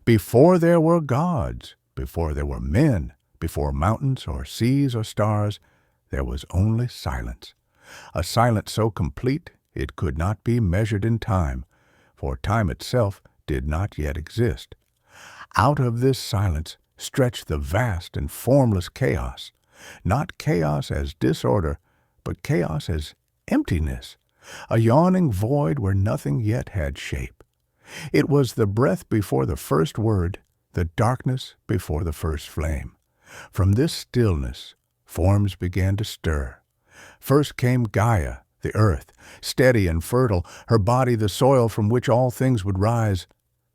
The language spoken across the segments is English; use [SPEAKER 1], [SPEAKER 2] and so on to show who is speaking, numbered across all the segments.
[SPEAKER 1] Before there were gods, before there were men, before mountains or seas or stars, there was only silence. A silence so complete it could not be measured in time, for time itself did not yet exist. Out of this silence stretched the vast and formless chaos, not chaos as disorder, but chaos as emptiness, a yawning void where nothing yet had shape. It was the breath before the first word, the darkness before the first flame. From this stillness, forms began to stir. First came Gaia, the earth, steady and fertile, her body the soil from which all things would rise.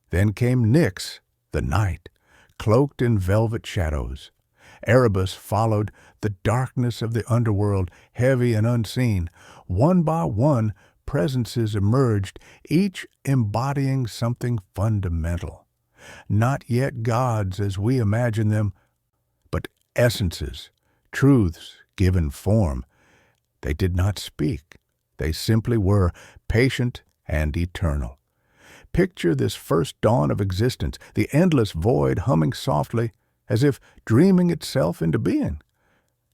[SPEAKER 1] Then came Nyx, the night, cloaked in velvet shadows. Erebus followed, the darkness of the underworld, heavy and unseen. One by one, presences emerged, each embodying something fundamental. Not yet gods as we imagine them, but essences, truths given form. They did not speak. They simply were, patient and eternal. Picture this first dawn of existence, the endless void humming softly, as if dreaming itself into being.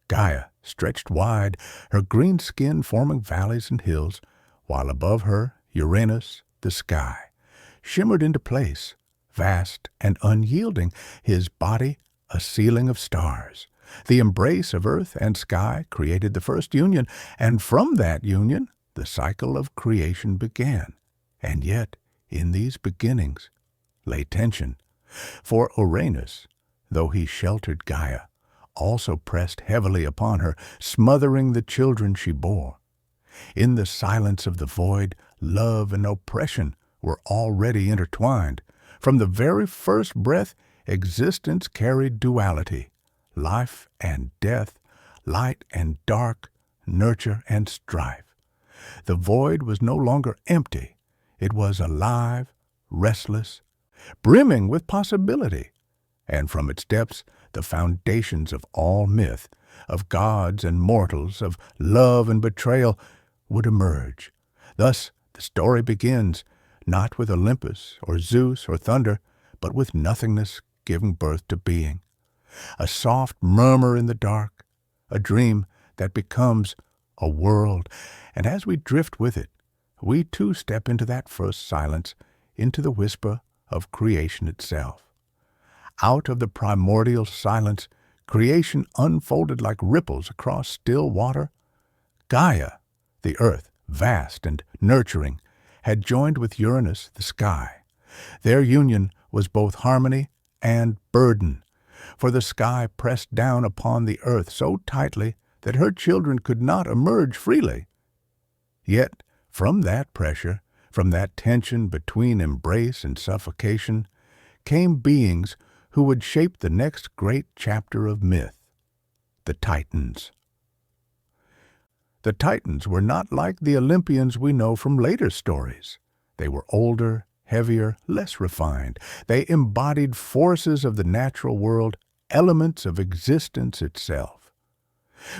[SPEAKER 1] Gaia stretched wide, her green skin forming valleys and hills, while above her Uranus, the sky, shimmered into place, vast and unyielding, his body a ceiling of stars. The embrace of earth and sky created the first union, and from that union the cycle of creation began. And yet, in these beginnings lay tension, for Uranus, though he sheltered Gaia, also pressed heavily upon her, smothering the children she bore. In the silence of the void, love and oppression were already intertwined. From the very first breath, existence carried duality, life and death, light and dark, nurture and strife. The void was no longer empty. It was alive, restless, brimming with possibility. And from its depths, the foundations of all myth, of gods and mortals, of love and betrayal, would emerge. Thus the story begins, not with Olympus or Zeus or thunder, but with nothingness giving birth to being. A soft murmur in the dark, a dream that becomes a world, and as we drift with it, we too step into that first silence, into the whisper of creation itself. Out of the primordial silence, creation unfolded like ripples across still water. Gaia, the earth, vast and nurturing, had joined with Uranus, the sky. Their union was both harmony and burden, for the sky pressed down upon the earth so tightly that her children could not emerge freely. Yet, from that pressure, from that tension between embrace and suffocation, came beings who would shape the next great chapter of myth, the Titans. The Titans were not like the Olympians we know from later stories. They were older, heavier, less refined. They embodied forces of the natural world, elements of existence itself.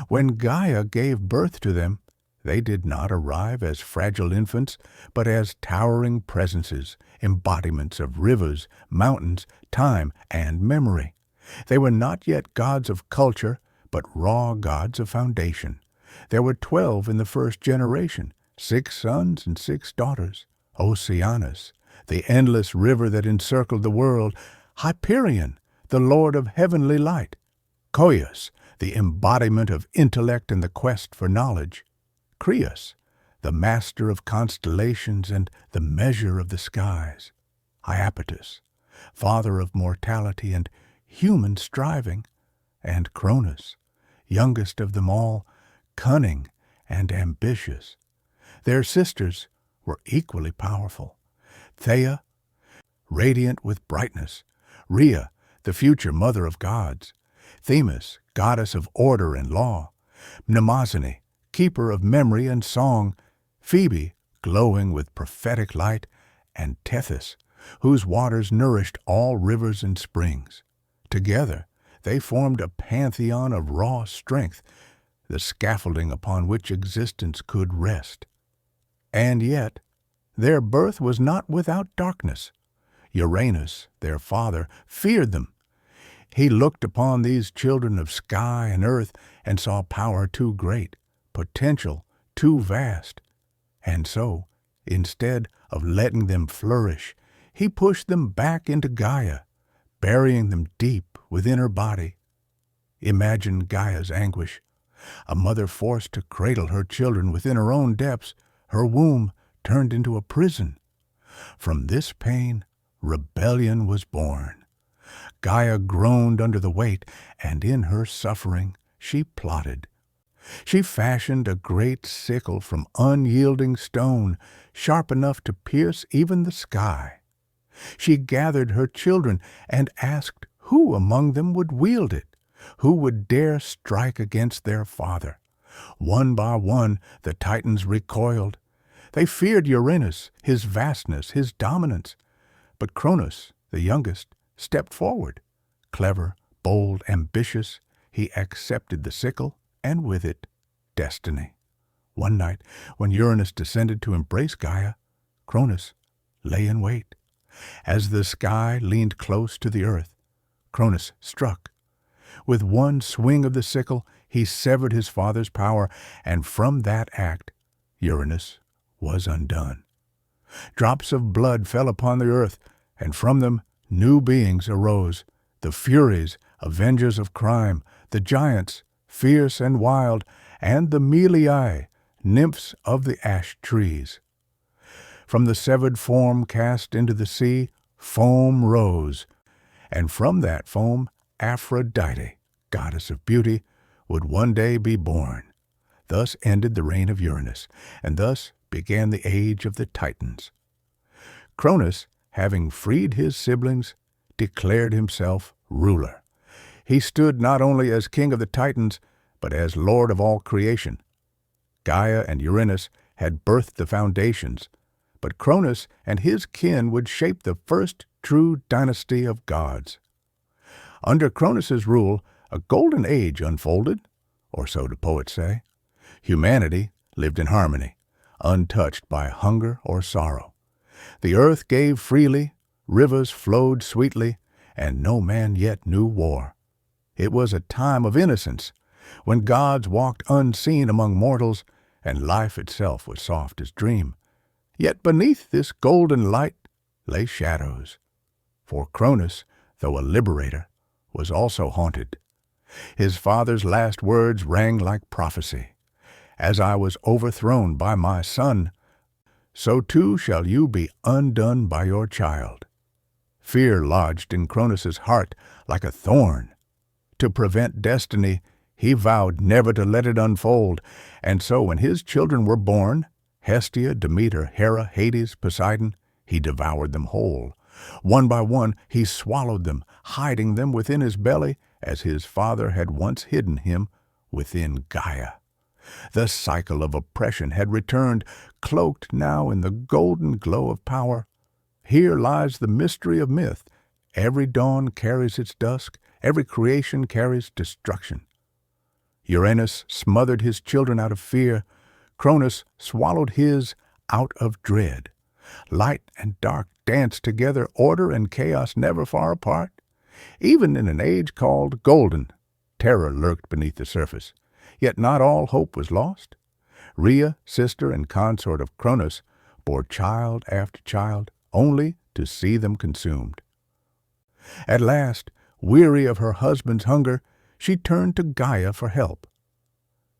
[SPEAKER 1] When Gaia gave birth to them, they did not arrive as fragile infants, but as towering presences, embodiments of rivers, mountains, time, and memory. They were not yet gods of culture, but raw gods of foundation. There were 12 in the first generation, 6 sons and 6 daughters. Oceanus, the endless river that encircled the world. Hyperion, the lord of heavenly light. Coeus, the embodiment of intellect and the quest for knowledge. Creus, the master of constellations and the measure of the skies. Iapetus, father of mortality and human striving. And Cronus, youngest of them all, cunning and ambitious. Their sisters were equally powerful. Theia, radiant with brightness. Rhea, the future mother of gods. Themis, goddess of order and law. Mnemosyne, keeper of memory and song. Phoebe, glowing with prophetic light. And Tethys, whose waters nourished all rivers and springs. Together, they formed a pantheon of raw strength, the scaffolding upon which existence could rest. And yet, their birth was not without darkness. Uranus, their father, feared them. He looked upon these children of sky and earth and saw power too great, potential too vast. And so, instead of letting them flourish, he pushed them back into Gaia, burying them deep within her body. Imagine Gaia's anguish. A mother forced to cradle her children within her own depths, her womb turned into a prison. From this pain, rebellion was born. Gaia groaned under the weight, and in her suffering she plotted. She fashioned a great sickle from unyielding stone, sharp enough to pierce even the sky. She gathered her children and asked who among them would wield it, who would dare strike against their father. One by one the Titans recoiled. They feared Uranus, his vastness, his dominance. But Cronus, the youngest, stepped forward. Clever, bold, ambitious, he accepted the sickle, and with it, destiny. One night, when Uranus descended to embrace Gaia, Cronus lay in wait. As the sky leaned close to the earth, Cronus struck. With one swing of the sickle, he severed his father's power, and from that act, Uranus was undone. Drops of blood fell upon the earth, and from them new beings arose, the Furies, avengers of crime, the giants, fierce and wild, and the Meliae, nymphs of the ash trees. From the severed form cast into the sea, foam rose, and from that foam Aphrodite, goddess of beauty, would one day be born. Thus ended the reign of Uranus, and thus began the age of the Titans. Cronus, having freed his siblings, declared himself ruler. He stood not only as king of the Titans, but as lord of all creation. Gaia and Uranus had birthed the foundations, but Cronus and his kin would shape the first true dynasty of gods. Under Cronus's rule, a golden age unfolded, or so the poets say. Humanity lived in harmony, untouched by hunger or sorrow. The earth gave freely, rivers flowed sweetly, and no man yet knew war. It was a time of innocence, when gods walked unseen among mortals, and life itself was soft as dream. Yet beneath this golden light lay shadows. For Cronus, though a liberator, was also haunted. His father's last words rang like prophecy. As I was overthrown by my son, so too shall you be undone by your child. Fear lodged in Cronus's heart like a thorn. To prevent destiny, he vowed never to let it unfold, and so when his children were born, Hestia, Demeter, Hera, Hades, Poseidon, he devoured them whole. One by one he swallowed them, hiding them within his belly, as his father had once hidden him within Gaia. The cycle of oppression had returned, cloaked now in the golden glow of power. Here lies the mystery of myth. Every dawn carries its dusk, every creation carries destruction. Uranus smothered his children out of fear. Cronus swallowed his out of dread. Light and dark danced together, order and chaos never far apart. Even in an age called golden, terror lurked beneath the surface. Yet not all hope was lost. Rhea, sister and consort of Cronus, bore child after child, only to see them consumed. At last, weary of her husband's hunger, she turned to Gaia for help.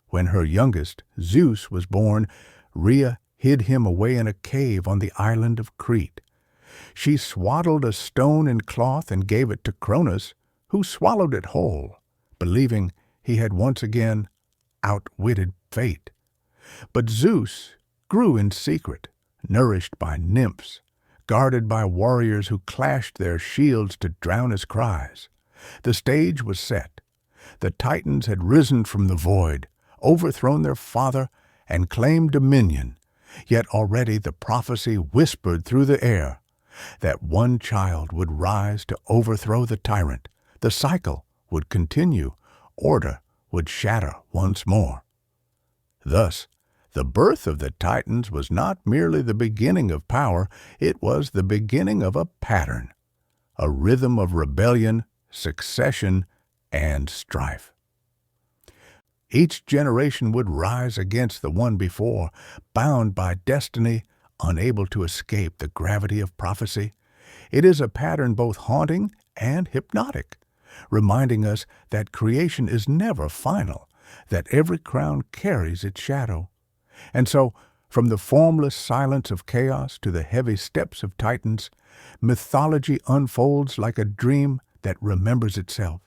[SPEAKER 1] When her youngest, Zeus, was born, Rhea hid him away in a cave on the island of Crete. She swaddled a stone in cloth and gave it to Cronus, who swallowed it whole, believing he had once again outwitted fate. But Zeus grew in secret, nourished by nymphs, guarded by warriors who clashed their shields to drown his cries. The stage was set. The Titans had risen from the void, overthrown their father, and claimed dominion. Yet already the prophecy whispered through the air that one child would rise to overthrow the tyrant. The cycle would continue. Order would shatter once more. Thus, The birth of the Titans was not merely the beginning of power, it was the beginning of a pattern, a rhythm of rebellion, succession, and strife. Each generation would rise against the one before, bound by destiny, unable to escape the gravity of prophecy. It is a pattern both haunting and hypnotic, reminding us that creation is never final, that every crown carries its shadow. And so, from the formless silence of chaos to the heavy steps of Titans, mythology unfolds like a dream that remembers itself.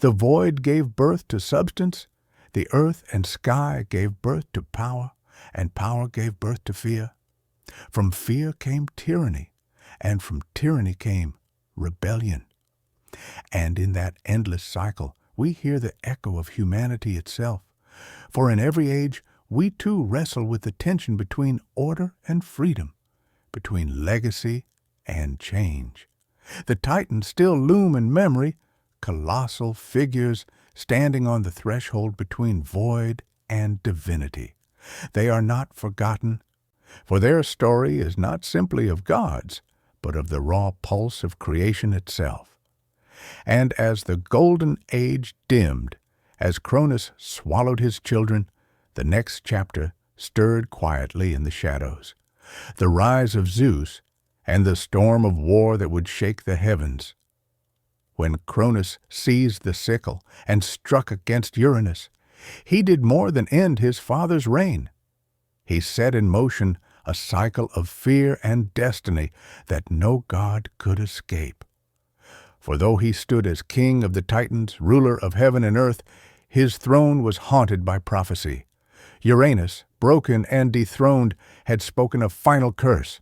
[SPEAKER 1] The void gave birth to substance, the earth and sky gave birth to power, and power gave birth to fear. From fear came tyranny, and from tyranny came rebellion. And in that endless cycle, we hear the echo of humanity itself. For in every age, we too wrestle with the tension between order and freedom, between legacy and change. The Titans still loom in memory, colossal figures standing on the threshold between void and divinity. They are not forgotten, for their story is not simply of gods, but of the raw pulse of creation itself. And as the golden age dimmed, as Cronus swallowed his children, the next chapter stirred quietly in the shadows. The rise of Zeus and the storm of war that would shake the heavens. When Cronus seized the sickle and struck against Uranus, he did more than end his father's reign. He set in motion a cycle of fear and destiny that no god could escape. For though he stood as king of the Titans, ruler of heaven and earth, his throne was haunted by prophecy. Uranus, broken and dethroned, had spoken a final curse.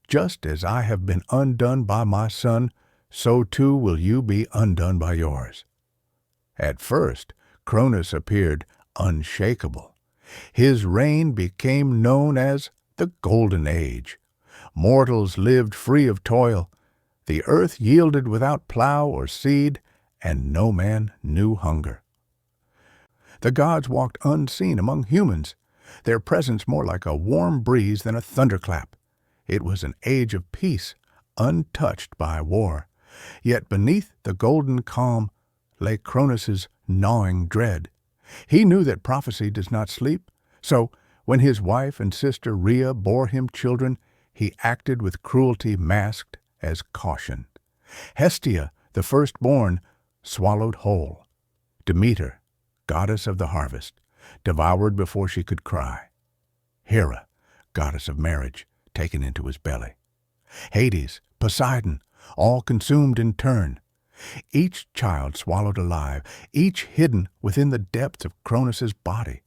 [SPEAKER 1] Just as I have been undone by my son, so too will you be undone by yours. At first, Cronus appeared unshakable. His reign became known as the Golden Age. Mortals lived free of toil. The earth yielded without plow or seed, and no man knew hunger. The gods walked unseen among humans, their presence more like a warm breeze than a thunderclap. It was an age of peace, untouched by war. Yet beneath the golden calm lay Cronus's gnawing dread. He knew that prophecy does not sleep, so when his wife and sister Rhea bore him children, he acted with cruelty masked as caution. Hestia, the firstborn, swallowed whole. Demeter, goddess of the harvest, devoured before she could cry. Hera, goddess of marriage, taken into his belly. Hades, Poseidon, all consumed in turn. Each child swallowed alive, each hidden within the depths of Cronus's body,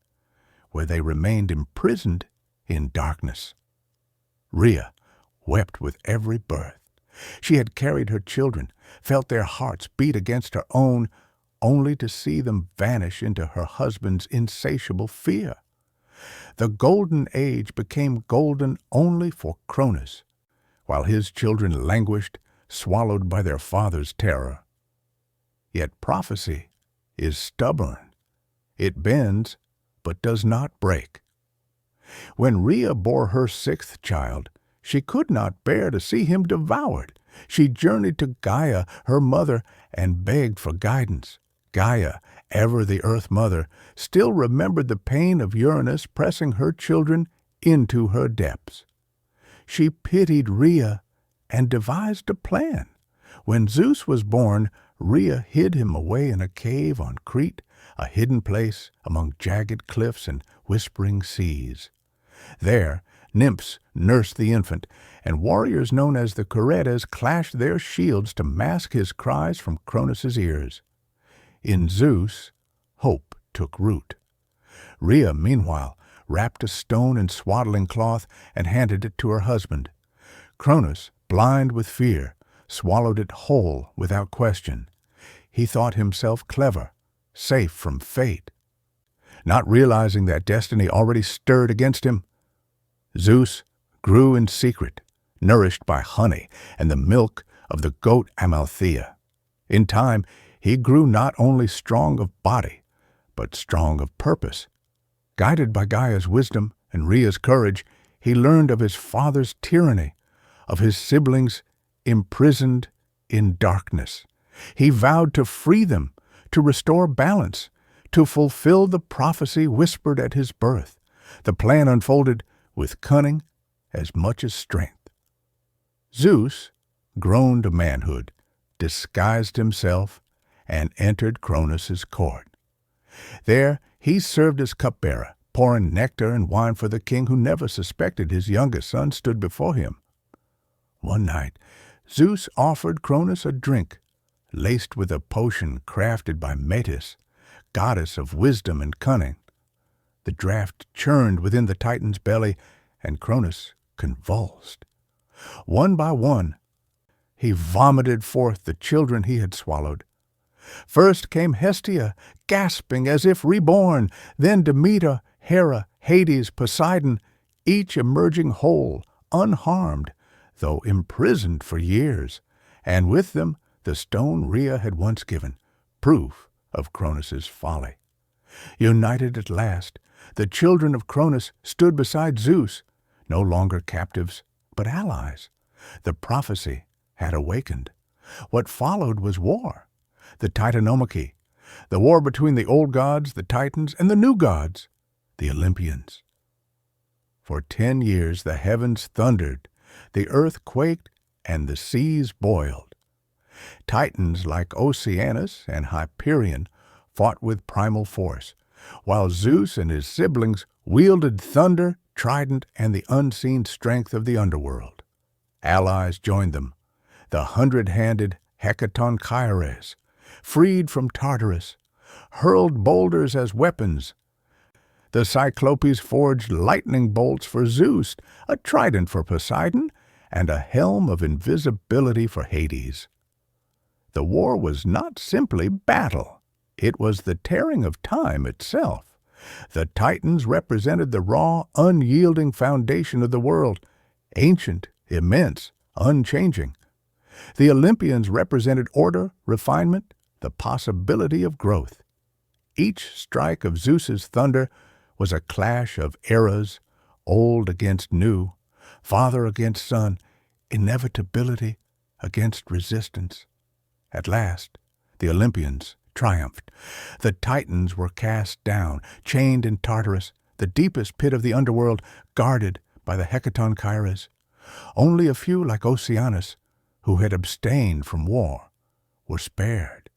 [SPEAKER 1] where they remained imprisoned in darkness. Rhea wept with every birth. She had carried her children, felt their hearts beat against her own, only to see them vanish into her husband's insatiable fear. The golden age became golden only for Cronus, while his children languished, swallowed by their father's terror. Yet prophecy is stubborn. It bends, but does not break. When Rhea bore her sixth child, she could not bear to see him devoured. She journeyed to Gaia, her mother, and begged for guidance. Gaia, ever the Earth Mother, still remembered the pain of Uranus pressing her children into her depths. She pitied Rhea and devised a plan. When Zeus was born, Rhea hid him away in a cave on Crete, a hidden place among jagged cliffs and whispering seas. There, nymphs nursed the infant, and warriors known as the Curetes clashed their shields to mask his cries from Cronus's ears. In Zeus, hope took root. Rhea, meanwhile, wrapped a stone in swaddling cloth and handed it to her husband. Cronus, blind with fear, swallowed it whole without question. He thought himself clever, safe from fate. Not realizing that destiny already stirred against him, Zeus grew in secret, nourished by honey and the milk of the goat Amalthea. In time, he grew not only strong of body, but strong of purpose. Guided by Gaia's wisdom, and Rhea's courage, he learned of his father's tyranny, of his siblings imprisoned in darkness. He vowed to free them, to restore balance, to fulfill the prophecy whispered at his birth. The plan unfolded with cunning as much as strength. Zeus, grown to manhood, disguised himself and entered Cronus's court. There he served as cupbearer, pouring nectar and wine for the king who never suspected his youngest son stood before him. One night, Zeus offered Cronus a drink laced with a potion crafted by Metis, goddess of wisdom and cunning. The draught churned within the Titan's belly, and Cronus convulsed. One by one, he vomited forth the children he had swallowed. First came Hestia, gasping as if reborn, then Demeter, Hera, Hades, Poseidon, each emerging whole, unharmed, though imprisoned for years, and with them the stone Rhea had once given, proof of Cronus's folly. United at last, the children of Cronus stood beside Zeus, no longer captives, but allies. The prophecy had awakened. What followed was war, the Titanomachy, the war between the old gods, the Titans, and the new gods, the Olympians. For 10 years the heavens thundered, the earth quaked, and the seas boiled. Titans like Oceanus and Hyperion fought with primal force, while Zeus and his siblings wielded thunder, trident, and the unseen strength of the underworld. Allies joined them, the 100-handed Hecatonchires, freed from Tartarus, hurled boulders as weapons. The Cyclopes forged lightning bolts for Zeus, a trident for Poseidon, and a helm of invisibility for Hades. The war was not simply battle. It was the tearing of time itself. The Titans represented the raw, unyielding foundation of the world, ancient, immense, unchanging. The Olympians represented order, refinement, the possibility of growth. Each strike of Zeus's thunder was a clash of eras, old against new, father against son, inevitability against resistance. At last, the Olympians triumphed. The Titans were cast down, chained in Tartarus, the deepest pit of the underworld, guarded by the Hecatonchires. Only a few, like Oceanus, who had abstained from war, were spared.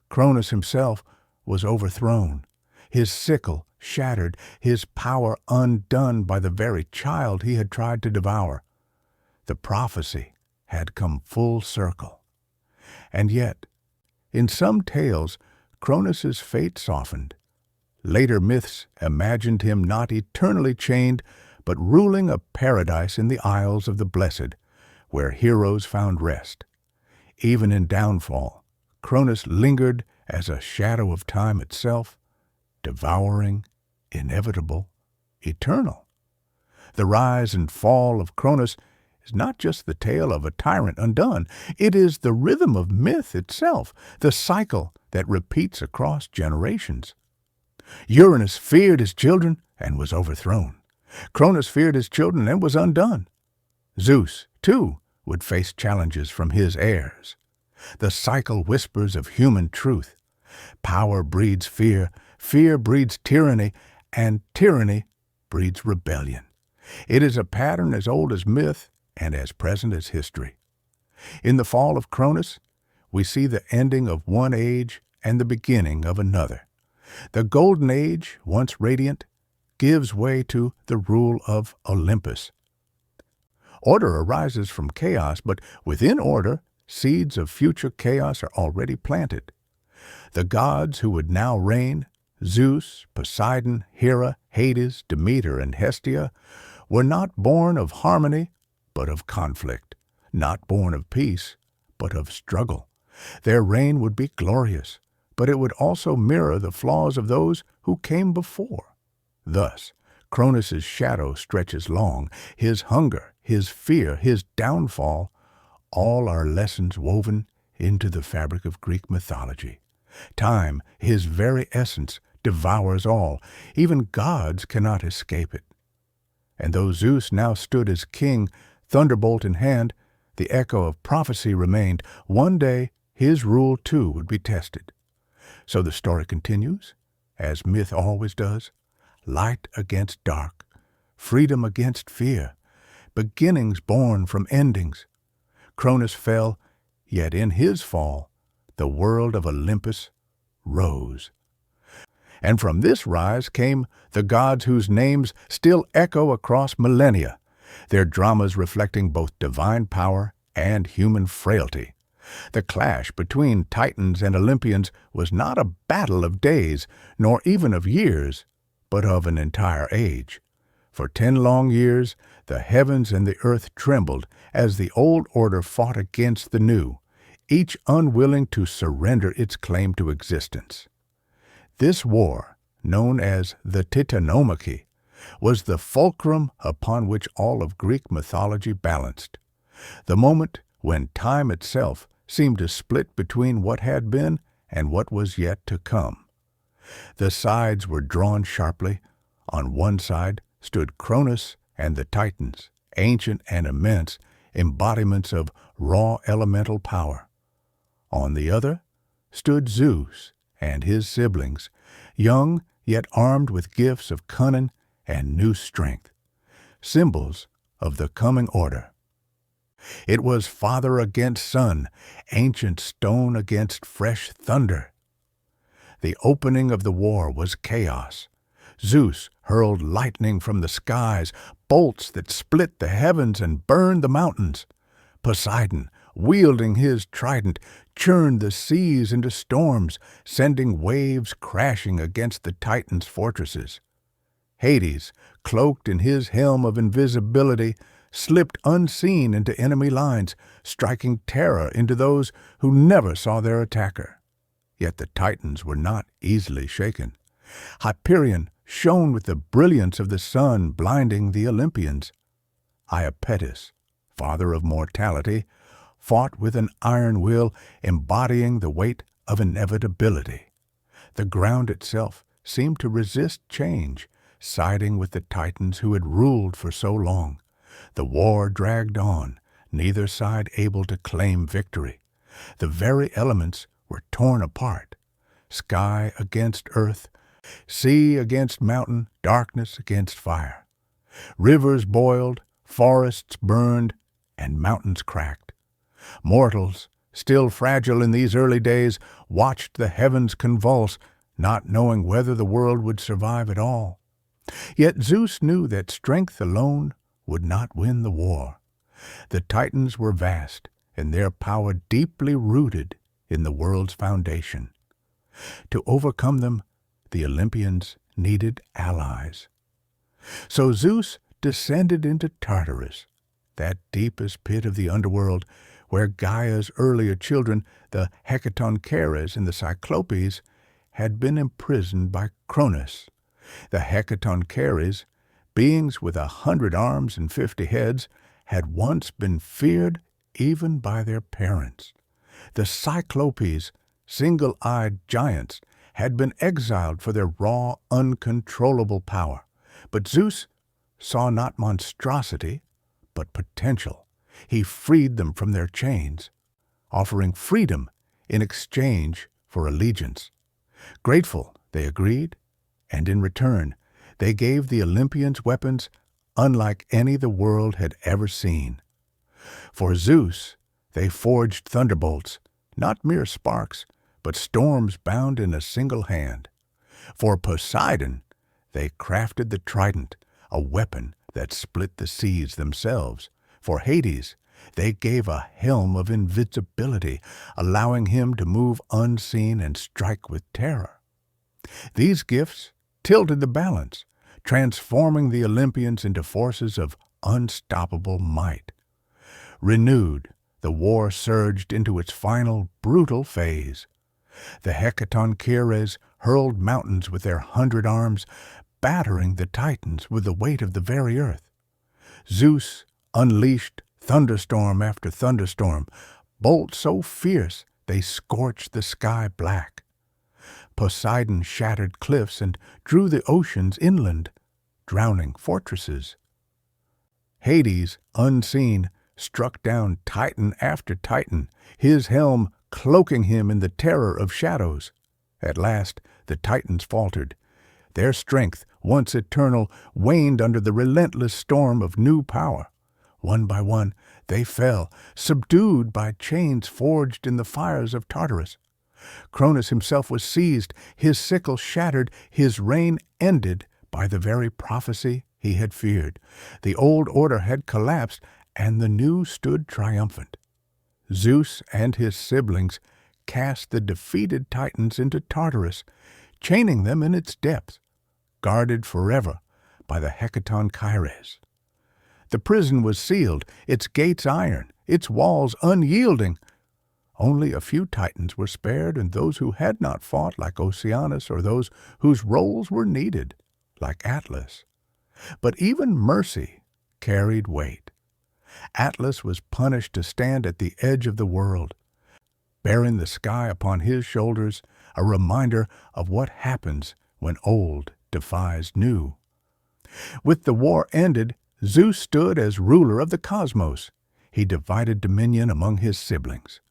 [SPEAKER 1] Cronus himself was overthrown, his sickle shattered, his power undone by the very child he had tried to devour. The prophecy had come full circle. And yet, in some tales, Cronus's fate softened. Later myths imagined him not eternally chained, but ruling a paradise in the Isles of the Blessed, where heroes found rest. Even in downfall, Cronus lingered as a shadow of time itself, devouring, inevitable, eternal. The rise and fall of Cronus is not just the tale of a tyrant undone. It is the rhythm of myth itself, the cycle that repeats across generations. Uranus feared his children and was overthrown. Cronus feared his children and was undone. Zeus, too, would face challenges from his heirs. The cycle whispers of human truth. Power breeds fear, fear breeds tyranny, and tyranny breeds rebellion. It is a pattern as old as myth and as present as history. In the fall of Cronus, we see the ending of one age and the beginning of another. The Golden Age, once radiant, gives way to the rule of Olympus. Order arises from chaos, but within order, seeds of future chaos are already planted. The gods who would now reign, Zeus, Poseidon, Hera, Hades, Demeter, and Hestia, were not born of harmony, but of conflict, not born of peace, but of struggle. Their reign would be glorious, but it would also mirror the flaws of those who came before. Thus, Cronus's shadow stretches long, his hunger, his fear, his downfall, all are lessons woven into the fabric of Greek mythology. Time, his very essence, devours all. Even gods cannot escape it. And though Zeus now stood as king, thunderbolt in hand, the echo of prophecy remained. One day his rule too would be tested. So the story continues, as myth always does, light against dark, freedom against fear, beginnings born from endings. Cronus fell, yet in his fall, the world of Olympus rose. And from this rise came the gods whose names still echo across millennia, their dramas reflecting both divine power and human frailty. The clash between Titans and Olympians was not a battle of days, nor even of years, but of an entire age. For 10 long years, the heavens and the earth trembled as the old order fought against the new, each unwilling to surrender its claim to existence. This war, known as the Titanomachy, was the fulcrum upon which all of Greek mythology balanced, the moment when time itself seemed to split between what had been and what was yet to come. The sides were drawn sharply. On one side stood Cronus and the Titans, ancient and immense, embodiments of raw elemental power. On the other stood Zeus and his siblings, young yet armed with gifts of cunning and new strength, symbols of the coming order. It was father against son, ancient stone against fresh thunder. The opening of the war was chaos. Zeus hurled lightning from the skies, bolts that split the heavens and burned the mountains. Poseidon, wielding his trident, churned the seas into storms, sending waves crashing against the Titans' fortresses. Hades, cloaked in his helm of invisibility, slipped unseen into enemy lines, striking terror into those who never saw their attacker. Yet the Titans were not easily shaken. Hyperion shone with the brilliance of the sun, blinding the Olympians. Iapetus, father of mortality, fought with an iron will, embodying the weight of inevitability. The ground itself seemed to resist change, siding with the Titans who had ruled for so long. The war dragged on, neither side able to claim victory. The very elements were torn apart. Sky against earth, sea against mountain, darkness against fire. Rivers boiled, forests burned, and mountains cracked. Mortals, still fragile in these early days, watched the heavens convulse, not knowing whether the world would survive at all. Yet Zeus knew that strength alone would not win the war. The Titans were vast, and their power deeply rooted in the world's foundation. To overcome them, the Olympians needed allies. So Zeus descended into Tartarus, that deepest pit of the underworld, where Gaia's earlier children, the Hecatoncheires and the Cyclopes, had been imprisoned by Cronus. The Hecatoncheires, beings with 100 arms and 50 heads, had once been feared even by their parents. The Cyclopes, single-eyed giants, had been exiled for their raw, uncontrollable power. But Zeus saw not monstrosity, but potential. He freed them from their chains, offering freedom in exchange for allegiance. Grateful, they agreed, and in return, they gave the Olympians weapons unlike any the world had ever seen. For Zeus, they forged thunderbolts, not mere sparks, but storms bound in a single hand. For Poseidon, they crafted the trident, a weapon that split the seas themselves. For Hades, they gave a helm of invisibility, allowing him to move unseen and strike with terror. These gifts tilted the balance, transforming the Olympians into forces of unstoppable might. Renewed, the war surged into its final brutal phase. The Hecatoncheires hurled mountains with their 100 arms, battering the Titans with the weight of the very earth. Zeus unleashed thunderstorm after thunderstorm, bolts so fierce they scorched the sky black. Poseidon shattered cliffs and drew the oceans inland, drowning fortresses. Hades, unseen, struck down titan after titan, his helm cloaking him in the terror of shadows. At last the titans faltered. Their strength, once eternal, waned under the relentless storm of new power. One by one they fell, subdued by chains forged in the fires of Tartarus. Cronus himself was seized, his sickle shattered, his reign ended by the very prophecy he had feared. The old order had collapsed, and the new stood triumphant. Zeus and his siblings cast the defeated Titans into Tartarus, chaining them in its depths, guarded forever by the Hecaton Kyres. The prison was sealed, its gates iron, its walls unyielding. Only a few Titans were spared, and those who had not fought, like Oceanus, or those whose roles were needed, like Atlas. But even mercy carried weight. Atlas was punished to stand at the edge of the world, bearing the sky upon his shoulders, a reminder of what happens when old defies new. With the war ended, Zeus stood as ruler of the cosmos. He divided dominion among his siblings.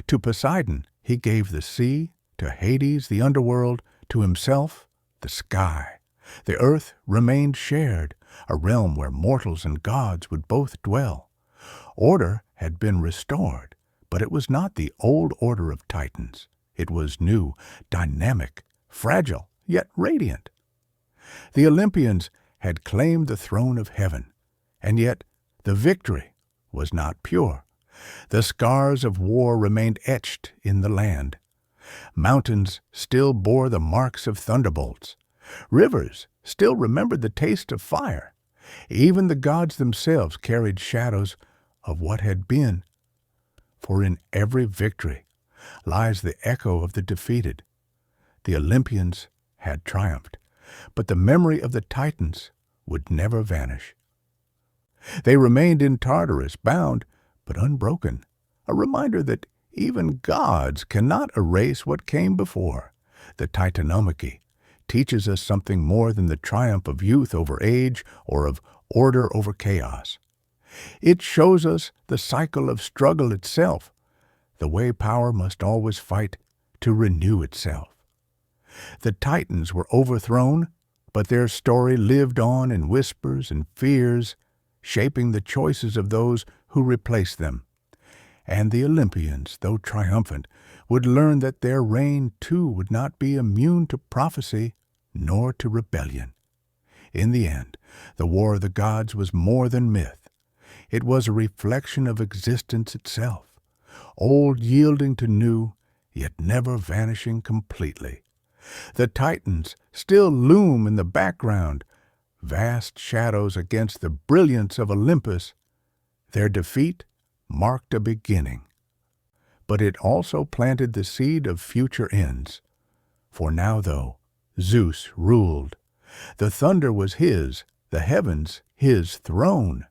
[SPEAKER 1] To Poseidon he gave the sea, to Hades the underworld, to himself the sky. The earth remained shared, a realm where mortals and gods would both dwell. Order had been restored, but it was not the old order of Titans. It was new, dynamic, fragile, yet radiant. The Olympians had claimed the throne of heaven, and yet the victory was not pure. The scars of war remained etched in the land. Mountains still bore the marks of thunderbolts. Rivers still remembered the taste of fire. Even the gods themselves carried shadows of what had been. For in every victory lies the echo of the defeated. The Olympians had triumphed, but the memory of the Titans would never vanish. They remained in Tartarus, bound but unbroken, a reminder that even gods cannot erase what came before. The Titanomachy teaches us something more than the triumph of youth over age or of order over chaos. It shows us the cycle of struggle itself, the way power must always fight to renew itself. The Titans were overthrown, but their story lived on in whispers and fears, shaping the choices of those who replaced them. And the Olympians, though triumphant, would learn that their reign too would not be immune to prophecy nor to rebellion. In the end, the War of the Gods was more than myth. It was a reflection of existence itself, old yielding to new, yet never vanishing completely. The Titans still loom in the background, vast shadows against the brilliance of Olympus. Their defeat marked a beginning, but it also planted the seed of future ends. For now, though, Zeus ruled. The thunder was his, the heavens his throne.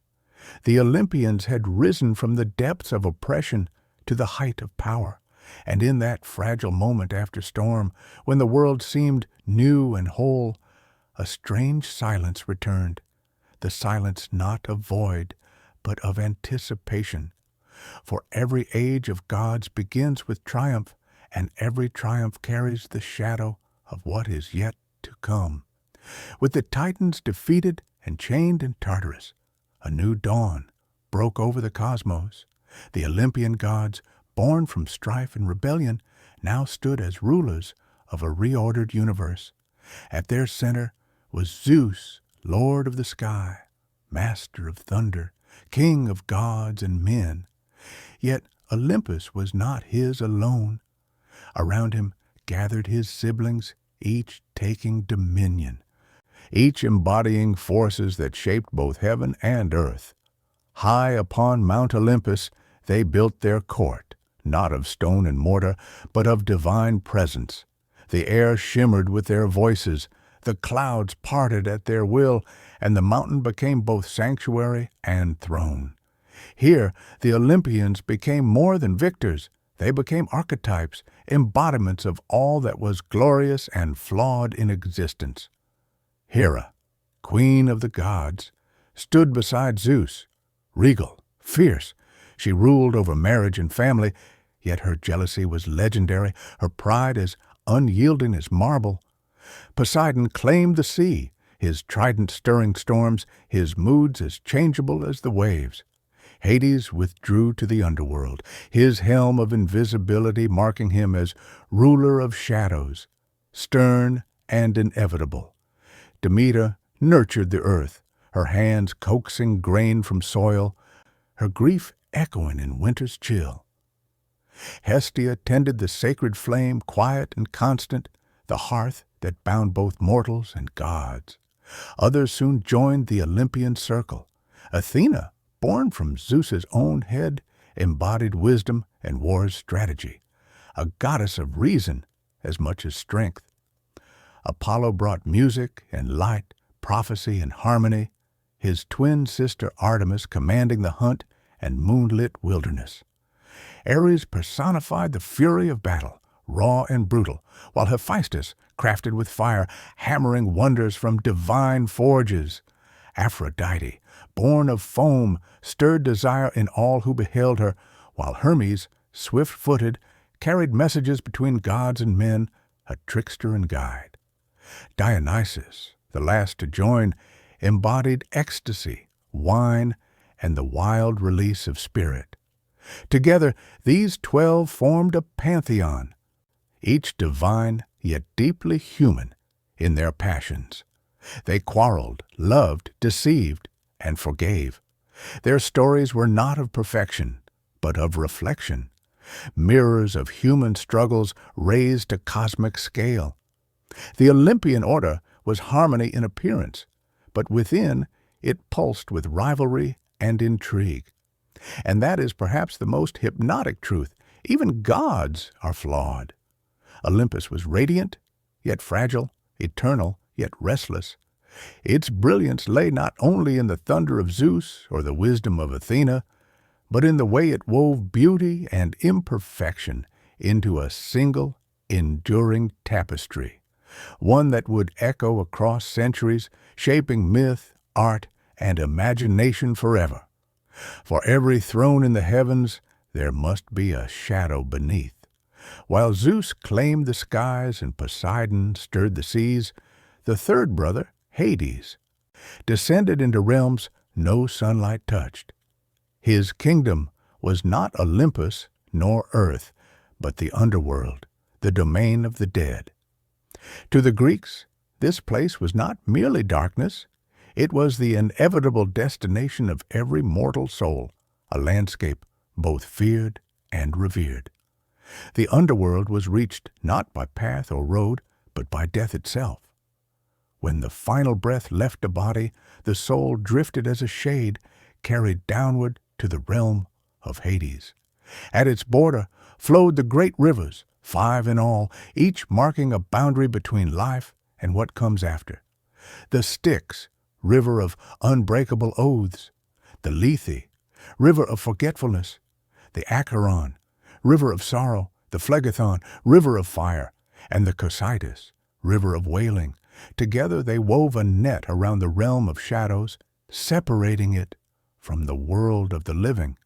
[SPEAKER 1] The Olympians had risen from the depths of oppression to the height of power, and in that fragile moment after storm, when the world seemed new and whole, a strange silence returned, the silence not of void, but of anticipation. For every age of gods begins with triumph, and every triumph carries the shadow of what is yet to come. With the Titans defeated and chained in Tartarus, a new dawn broke over the cosmos. The Olympian gods, born from strife and rebellion, now stood as rulers of a reordered universe. At their center was Zeus, Lord of the sky, Master of thunder, King of gods and men. Yet Olympus was not his alone. Around him gathered his siblings, each taking dominion, each embodying forces that shaped both heaven and earth. High upon Mount Olympus they built their court, not of stone and mortar, but of divine presence. The air shimmered with their voices, the clouds parted at their will, and the mountain became both sanctuary and throne. Here the Olympians became more than victors. They became archetypes, embodiments of all that was glorious and flawed in existence. Hera, queen of the gods, stood beside Zeus. Regal, fierce, she ruled over marriage and family, yet her jealousy was legendary, her pride as unyielding as marble. Poseidon claimed the sea, his trident stirring storms, his moods as changeable as the waves. Hades withdrew to the underworld, his helm of invisibility marking him as ruler of shadows, stern and inevitable. Demeter nurtured the earth, her hands coaxing grain from soil, her grief echoing in winter's chill. Hestia tended the sacred flame, quiet and constant, the hearth that bound both mortals and gods. Others soon joined the Olympian circle. Athena, born from Zeus's own head, embodied wisdom and war's strategy, a goddess of reason as much as strength. Apollo brought music and light, prophecy and harmony, his twin sister Artemis commanding the hunt and moonlit wilderness. Ares personified the fury of battle, raw and brutal, while Hephaestus crafted with fire, hammering wonders from divine forges. Aphrodite, born of foam, stirred desire in all who beheld her, while Hermes, swift-footed, carried messages between gods and men, a trickster and guide. Dionysus, the last to join, embodied ecstasy, wine, and the wild release of spirit. Together, these 12 formed a pantheon, each divine yet deeply human in their passions. They quarreled, loved, deceived, and forgave. Their stories were not of perfection, but of reflection, mirrors of human struggles raised to cosmic scale. The Olympian order was harmony in appearance, but within it pulsed with rivalry and intrigue. And that is perhaps the most hypnotic truth. Even gods are flawed. Olympus was radiant, yet fragile, eternal, yet restless. Its brilliance lay not only in the thunder of Zeus or the wisdom of Athena, but in the way it wove beauty and imperfection into a single, enduring tapestry, one that would echo across centuries, shaping myth, art, and imagination forever. For every throne in the heavens, there must be a shadow beneath. While Zeus claimed the skies and Poseidon stirred the seas, the third brother, Hades, descended into realms no sunlight touched. His kingdom was not Olympus nor earth, but the underworld, the domain of the dead. To the Greeks, this place was not merely darkness, it was the inevitable destination of every mortal soul, a landscape both feared and revered. The underworld was reached not by path or road, but by death itself. When the final breath left a body, the soul drifted as a shade, carried downward to the realm of Hades. At its border flowed the great rivers, 5 in all, each marking a boundary between life and what comes after. The Styx, river of unbreakable oaths; the Lethe, river of forgetfulness; the Acheron, river of sorrow; the Phlegethon, river of fire; and the Cocytus, river of wailing. Together they wove a net around the realm of shadows, separating it from the world of the living.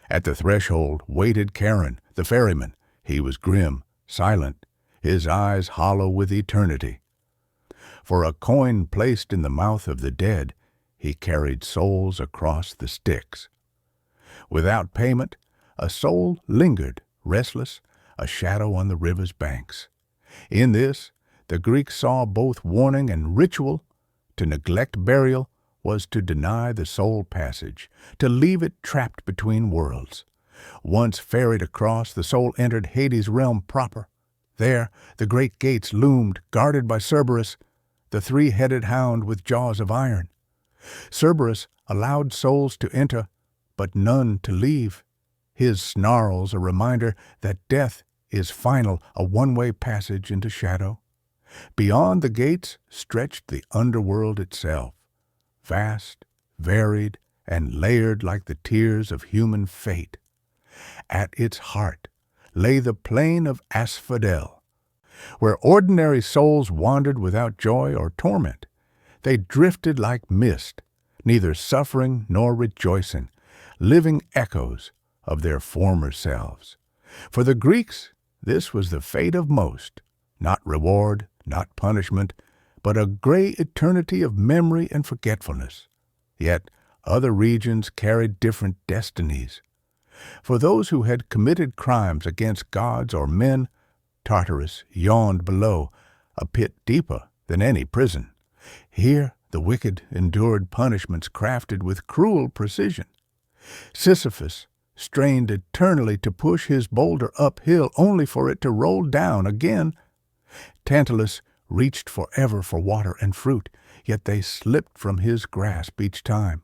[SPEAKER 1] At the threshold waited Charon, the ferryman. He was grim, silent, his eyes hollow with eternity. For a coin placed in the mouth of the dead, he carried souls across the Styx. Without payment, a soul lingered, restless, a shadow on the river's banks. In this, the Greeks saw both warning and ritual. To neglect burial was to deny the soul passage, to leave it trapped between worlds. Once ferried across, the soul entered Hades' realm proper. There, the great gates loomed, guarded by Cerberus, the 3-headed hound with jaws of iron. Cerberus allowed souls to enter, but none to leave. His snarls a reminder that death is final, a one-way passage into shadow. Beyond the gates stretched the underworld itself, vast, varied, and layered like the tiers of human fate. At its heart lay the plain of Asphodel, where ordinary souls wandered without joy or torment. They drifted like mist, neither suffering nor rejoicing, living echoes of their former selves. For the Greeks, this was the fate of most, not reward, not punishment, but a gray eternity of memory and forgetfulness. Yet other regions carried different destinies. For those who had committed crimes against gods or men, Tartarus yawned below, a pit deeper than any prison. Here the wicked endured punishments crafted with cruel precision. Sisyphus strained eternally to push his boulder uphill only for it to roll down again. Tantalus reached forever for water and fruit, yet they slipped from his grasp each time.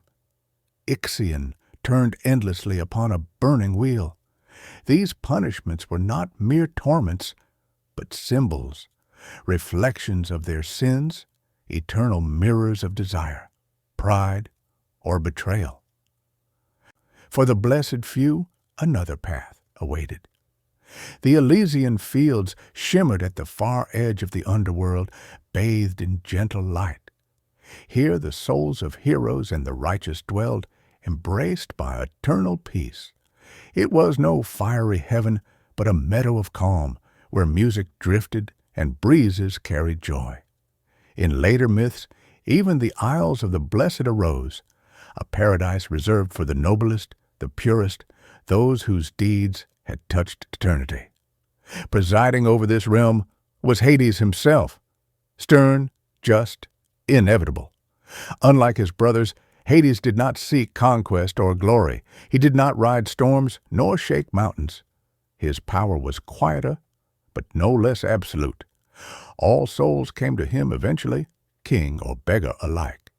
[SPEAKER 1] Ixion turned endlessly upon a burning wheel. These punishments were not mere torments, but symbols, reflections of their sins, eternal mirrors of desire, pride, or betrayal. For the blessed few, another path awaited. The Elysian fields shimmered at the far edge of the underworld, bathed in gentle light. Here the souls of heroes and the righteous dwelled, embraced by eternal peace. It was no fiery heaven, but a meadow of calm, where music drifted and breezes carried joy. In later myths, even the Isles of the Blessed arose, a paradise reserved for the noblest, the purest, those whose deeds had touched eternity. Presiding over this realm was Hades himself, stern, just, inevitable. Unlike his brothers, Hades did not seek conquest or glory. He did not ride storms nor shake mountains. His power was quieter, but no less absolute. All souls came to him eventually, king or beggar alike.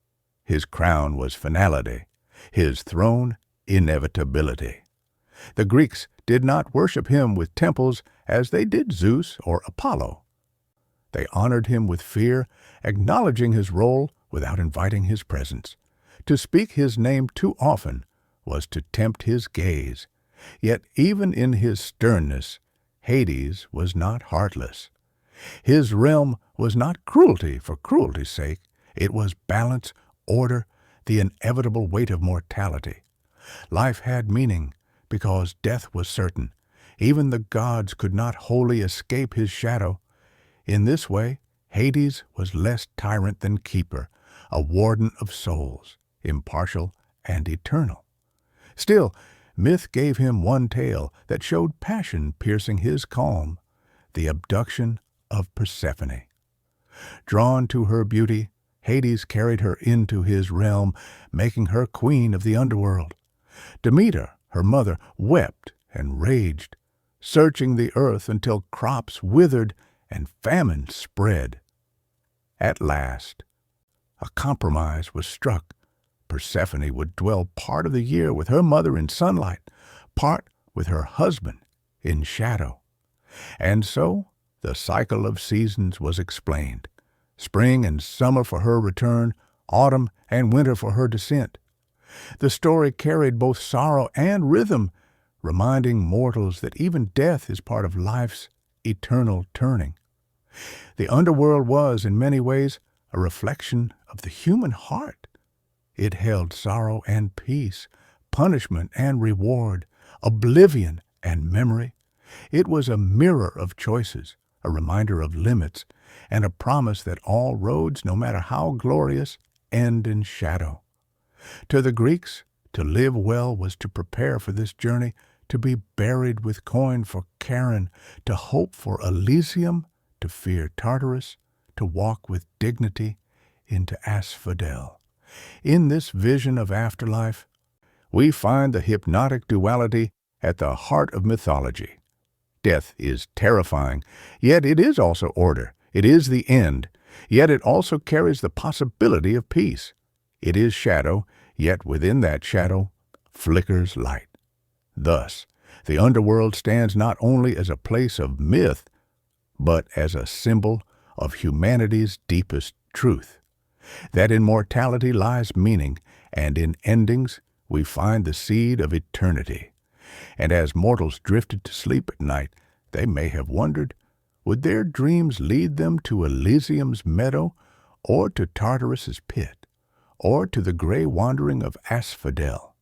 [SPEAKER 1] His crown was finality, his throne inevitability. The Greeks did not worship him with temples as they did Zeus or Apollo. They honored him with fear, acknowledging his role without inviting his presence. To speak his name too often was to tempt his gaze. Yet even in his sternness, Hades was not heartless. His realm was not cruelty for cruelty's sake. It was balance, order, the inevitable weight of mortality. Life had meaning because death was certain. Even the gods could not wholly escape his shadow. In this way, Hades was less tyrant than keeper, a warden of souls, impartial and eternal. Still, myth gave him one tale that showed passion piercing his calm, the abduction of Persephone. Drawn to her beauty, Hades carried her into his realm, making her queen of the underworld. Demeter, her mother, wept and raged, searching the earth until crops withered and famine spread. At last, a compromise was struck. Persephone would dwell part of the year with her mother in sunlight, part with her husband in shadow. And so the cycle of seasons was explained. Spring and summer for her return, autumn and winter for her descent. The story carried both sorrow and rhythm, reminding mortals that even death is part of life's eternal turning. The underworld was, in many ways, a reflection of the human heart. It held sorrow and peace, punishment and reward, oblivion and memory. It was a mirror of choices, a reminder of limits, and a promise that all roads, no matter how glorious, end in shadow. To the Greeks, to live well was to prepare for this journey, to be buried with coin for Charon, to hope for Elysium, to fear Tartarus, to walk with dignity into Asphodel. In this vision of afterlife, we find the hypnotic duality at the heart of mythology. Death is terrifying, yet it is also order. It is the end, yet it also carries the possibility of peace. It is shadow, yet within that shadow flickers light. Thus, the underworld stands not only as a place of myth, but as a symbol of humanity's deepest truth, that in mortality lies meaning, and in endings we find the seed of eternity. And as mortals drifted to sleep at night, they may have wondered, would their dreams lead them to Elysium's meadow, or to Tartarus's pit, or to the gray wandering of Asphodel?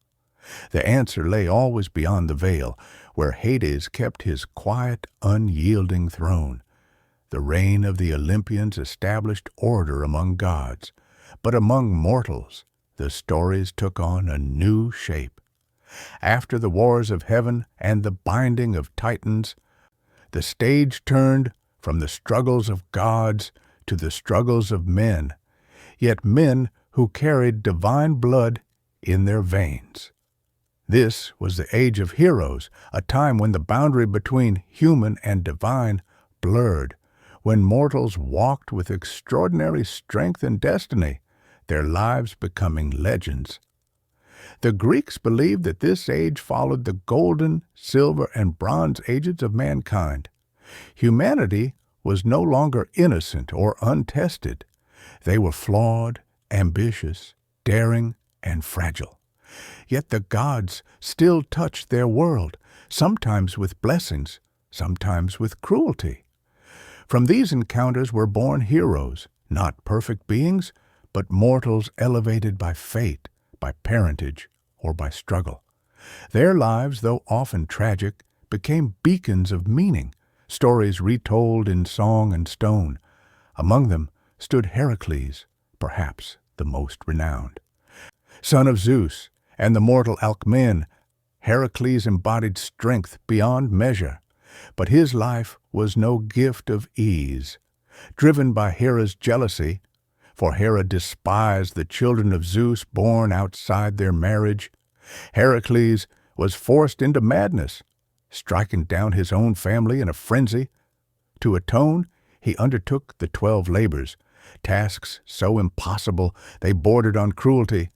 [SPEAKER 1] The answer lay always beyond the veil, where Hades kept his quiet, unyielding throne. The reign of the Olympians established order among gods, but among mortals the stories took on a new shape. After the wars of heaven and the binding of titans, the stage turned from the struggles of gods to the struggles of men, yet men who carried divine blood in their veins. This was the age of heroes, a time when the boundary between human and divine blurred, when mortals walked with extraordinary strength and destiny, their lives becoming legends. The Greeks believed that this age followed the golden, silver, and bronze ages of mankind. Humanity was no longer innocent or untested. They were flawed, ambitious, daring, and fragile. Yet the gods still touched their world, sometimes with blessings, sometimes with cruelty. From these encounters were born heroes, not perfect beings, but mortals elevated by fate, by parentage, or by struggle. Their lives, though often tragic, became beacons of meaning, stories retold in song and stone. Among them stood Heracles, perhaps the most renowned. Son of Zeus and the mortal Alcmaeon, Heracles embodied strength beyond measure, but his life was no gift of ease. Driven by Hera's jealousy, for Hera despised the children of Zeus born outside their marriage, Heracles was forced into madness, striking down his own family in a frenzy. To atone, he undertook the 12 labors, tasks so impossible they bordered on cruelty.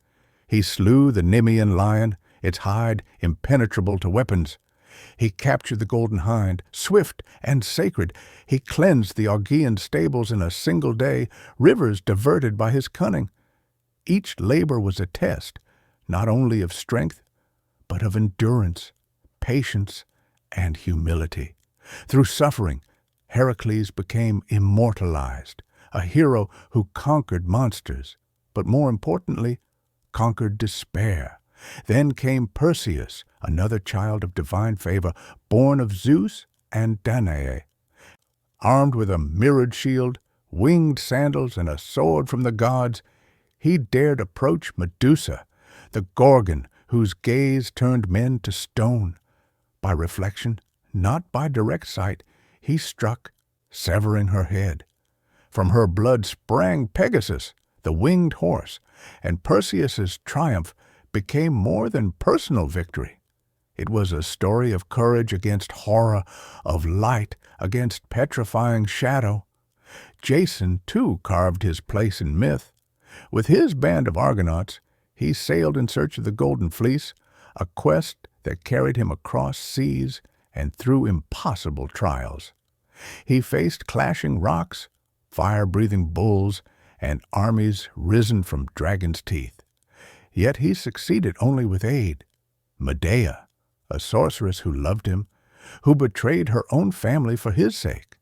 [SPEAKER 1] He slew the Nemean lion, its hide impenetrable to weapons. He captured the golden hind, swift and sacred. He cleansed the Augean stables in a single day, rivers diverted by his cunning. Each labor was a test, not only of strength, but of endurance, patience, and humility. Through suffering, Heracles became immortalized, a hero who conquered monsters, but more importantly, conquered despair. Then came Perseus, another child of divine favor, born of Zeus and Danae. Armed with a mirrored shield, winged sandals, and a sword from the gods, he dared approach Medusa, the Gorgon whose gaze turned men to stone. By reflection, not by direct sight, he struck, severing her head. From her blood sprang Pegasus, the winged horse, and Perseus's triumph became more than personal victory. It was a story of courage against horror, of light against petrifying shadow. Jason, too, carved his place in myth. With his band of Argonauts, he sailed in search of the Golden Fleece, a quest that carried him across seas and through impossible trials. He faced clashing rocks, fire-breathing bulls, and armies risen from dragons' teeth. Yet he succeeded only with aid. Medea, a sorceress who loved him, who betrayed her own family for his sake.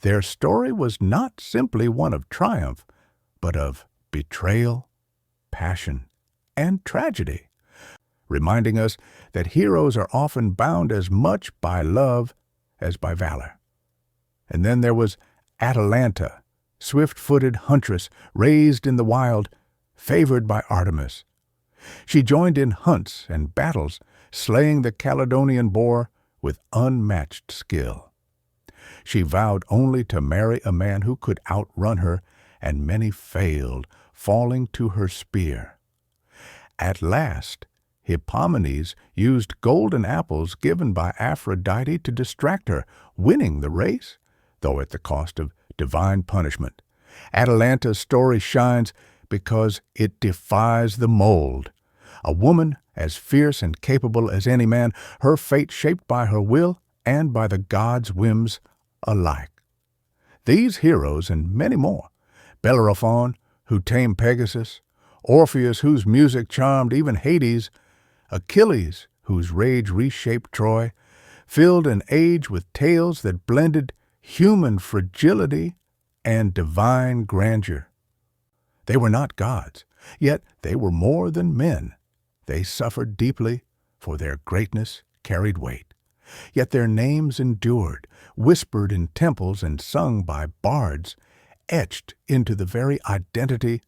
[SPEAKER 1] Their story was not simply one of triumph, but of betrayal, passion, and tragedy, reminding us that heroes are often bound as much by love as by valor. And then there was Atalanta, swift-footed huntress raised in the wild, favored by Artemis. She joined in hunts and battles, slaying the Caledonian boar with unmatched skill. She vowed only to marry a man who could outrun her, and many failed, falling to her spear. At last, Hippomenes used golden apples given by Aphrodite to distract her, winning the race, though at the cost of divine punishment. Atalanta's story shines because it defies the mold. A woman as fierce and capable as any man, her fate shaped by her will and by the gods' whims alike. These heroes and many more, Bellerophon, who tamed Pegasus, Orpheus, whose music charmed even Hades, Achilles, whose rage reshaped Troy, filled an age with tales that blended human fragility and divine grandeur. They were not gods, yet they were more than men. They suffered deeply, for their greatness carried weight. Yet their names endured, whispered in temples and sung by bards, etched into the very identity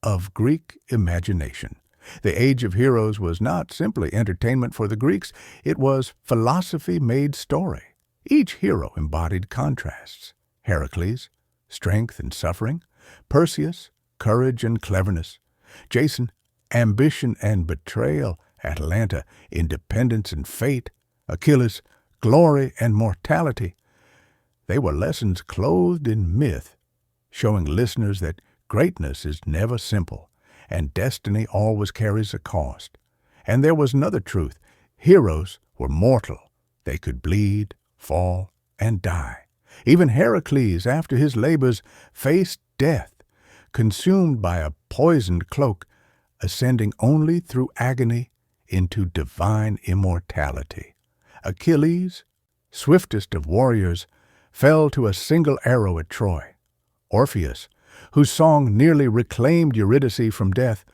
[SPEAKER 1] of Greek imagination. The Age of Heroes was not simply entertainment for the Greeks, it was philosophy made story. Each hero embodied contrasts. Heracles, strength and suffering; Perseus, courage and cleverness; Jason, ambition and betrayal; Atalanta, independence and fate; Achilles, glory and mortality. They were lessons clothed in myth, showing listeners that greatness is never simple, and destiny always carries a cost. And there was another truth. Heroes were mortal. They could bleed, fall, and die. Even Heracles, after his labors, faced death, consumed by a poisoned cloak, ascending only through agony into divine immortality. Achilles, swiftest of warriors, fell to a single arrow at Troy. Orpheus, whose song nearly reclaimed Eurydice from death,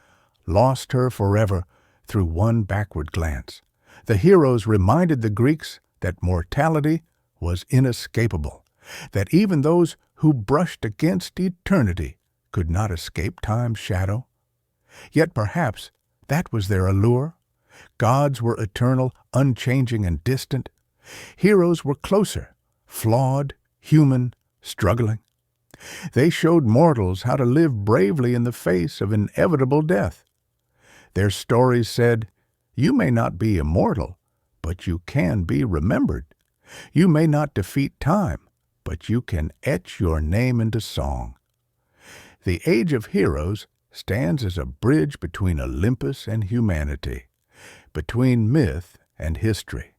[SPEAKER 1] lost her forever through one backward glance. The heroes reminded the Greeks that mortality was inescapable, that even those who brushed against eternity could not escape time's shadow. Yet perhaps that was their allure. Gods were eternal, unchanging, and distant. Heroes were closer, flawed, human, struggling. They showed mortals how to live bravely in the face of inevitable death. Their stories said, "You may not be immortal, but you can be remembered. You may not defeat time, but you can etch your name into song." The Age of Heroes stands as a bridge between Olympus and humanity, between myth and history.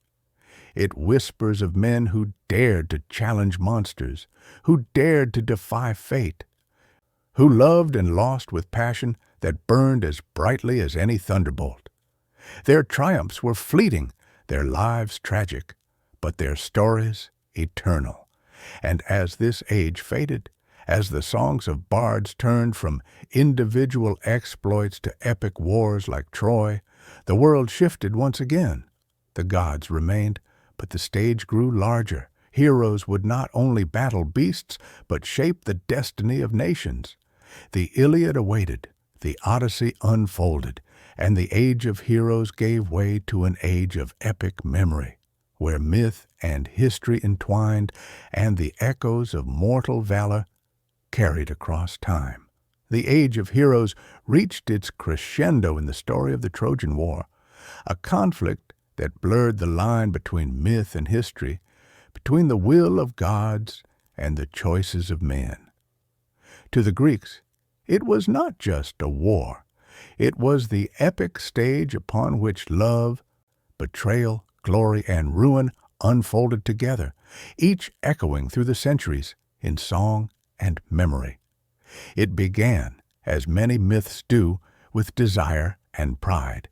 [SPEAKER 1] It whispers of men who dared to challenge monsters, who dared to defy fate, who loved and lost with passion that burned as brightly as any thunderbolt. Their triumphs were fleeting, their lives tragic, but their stories eternal. And as this age faded, as the songs of bards turned from individual exploits to epic wars like Troy, the world shifted once again. The gods remained, but the stage grew larger. Heroes would not only battle beasts, but shape the destiny of nations. The Iliad awaited, the Odyssey unfolded, and the Age of Heroes gave way to an age of epic memory, where myth and history entwined, and the echoes of mortal valor carried across time. The Age of Heroes reached its crescendo in the story of the Trojan War, a conflict that blurred the line between myth and history, between the will of gods and the choices of men. To the Greeks, it was not just a war. It was the epic stage upon which love, betrayal, glory, and ruin unfolded together, each echoing through the centuries in song and memory. It began, as many myths do, with desire and pride.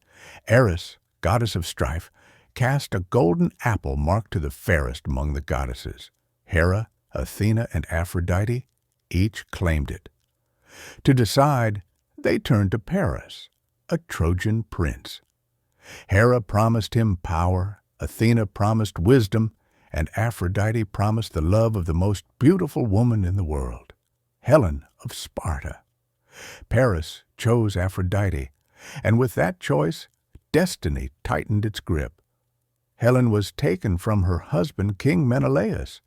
[SPEAKER 1] Eris, goddess of strife, cast a golden apple marked to the fairest among the goddesses. Hera, Athena, and Aphrodite each claimed it. To decide, they turned to Paris, a Trojan prince. Hera promised him power, Athena promised wisdom, and Aphrodite promised the love of the most beautiful woman in the world, Helen of Sparta. Paris chose Aphrodite, and with that choice, destiny tightened its grip. Helen was taken from her husband, King Menelaus,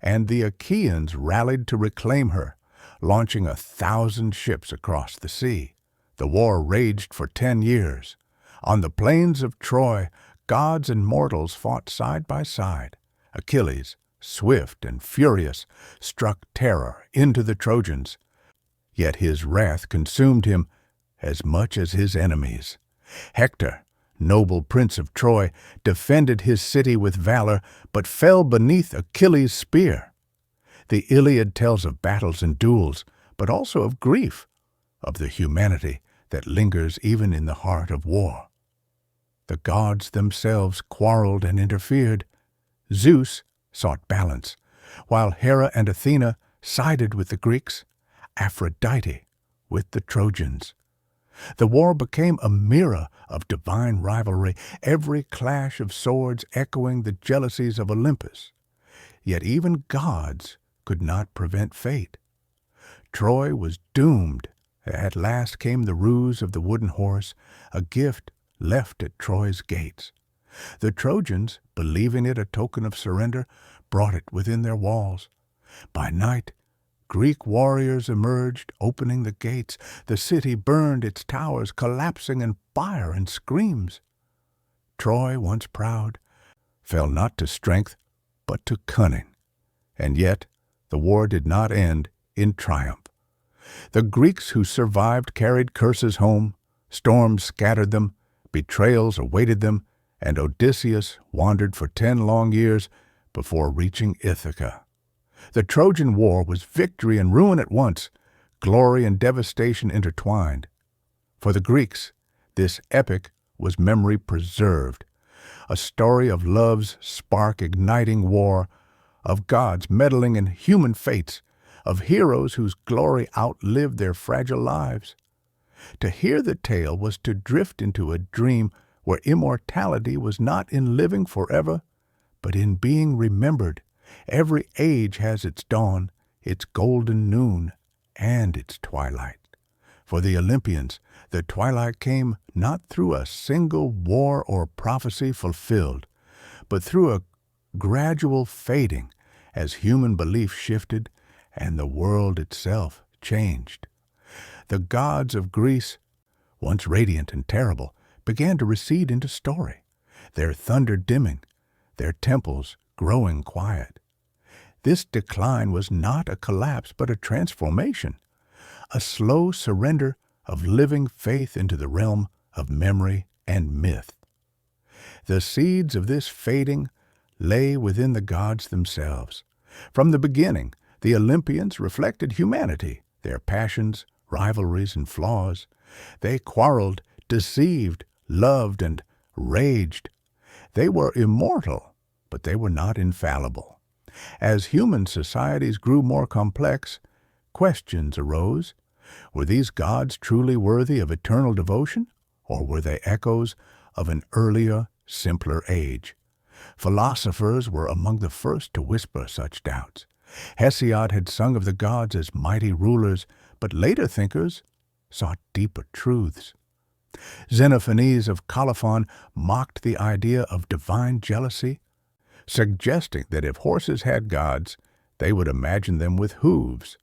[SPEAKER 1] and the Achaeans rallied to reclaim her, launching 1,000 ships across the sea. The war raged for 10 years. On the plains of Troy, gods and mortals fought side by side. Achilles, swift and furious, struck terror into the Trojans. Yet his wrath consumed him as much as his enemies. Hector, noble prince of Troy, defended his city with valor, but fell beneath Achilles' spear. The Iliad tells of battles and duels, but also of grief, of the humanity that lingers even in the heart of war. The gods themselves quarreled and interfered. Zeus sought balance, while Hera and Athena sided with the Greeks. Aphrodite with the Trojans. The war became a mirror of divine rivalry, every clash of swords echoing the jealousies of Olympus. Yet even gods could not prevent fate. Troy was doomed. At last came the ruse of the wooden horse, a gift left at Troy's gates. The Trojans, believing it a token of surrender, brought it within their walls. By night, Greek warriors emerged, opening the gates. The city burned, its towers collapsing in fire and screams. Troy, once proud, fell not to strength, but to cunning. And yet the war did not end in triumph. The Greeks who survived carried curses home, storms scattered them, betrayals awaited them, and Odysseus wandered for 10 long years before reaching Ithaca. The Trojan War was victory and ruin at once, glory and devastation intertwined. For the Greeks, this epic was memory preserved, a story of love's spark igniting war, of gods meddling in human fates, of heroes whose glory outlived their fragile lives. To hear the tale was to drift into a dream where immortality was not in living forever, but in being remembered. Every age has its dawn, its golden noon, and its twilight. For the Olympians, the twilight came not through a single war or prophecy fulfilled, but through a gradual fading as human belief shifted and the world itself changed. The gods of Greece, once radiant and terrible, began to recede into story, their thunder dimming, their temples growing quiet. This decline was not a collapse but a transformation, a slow surrender of living faith into the realm of memory and myth. The seeds of this fading lay within the gods themselves. From the beginning, the Olympians reflected humanity, their passions, rivalries, and flaws. They quarreled, deceived, loved, and raged. They were immortal, but they were not infallible. As human societies grew more complex, questions arose. Were these gods truly worthy of eternal devotion, or were they echoes of an earlier, simpler age? Philosophers were among the first to whisper such doubts. Hesiod had sung of the gods as mighty rulers, but later thinkers sought deeper truths. Xenophanes of Colophon mocked the idea of divine jealousy, suggesting that if horses had gods, they would imagine them with hooves.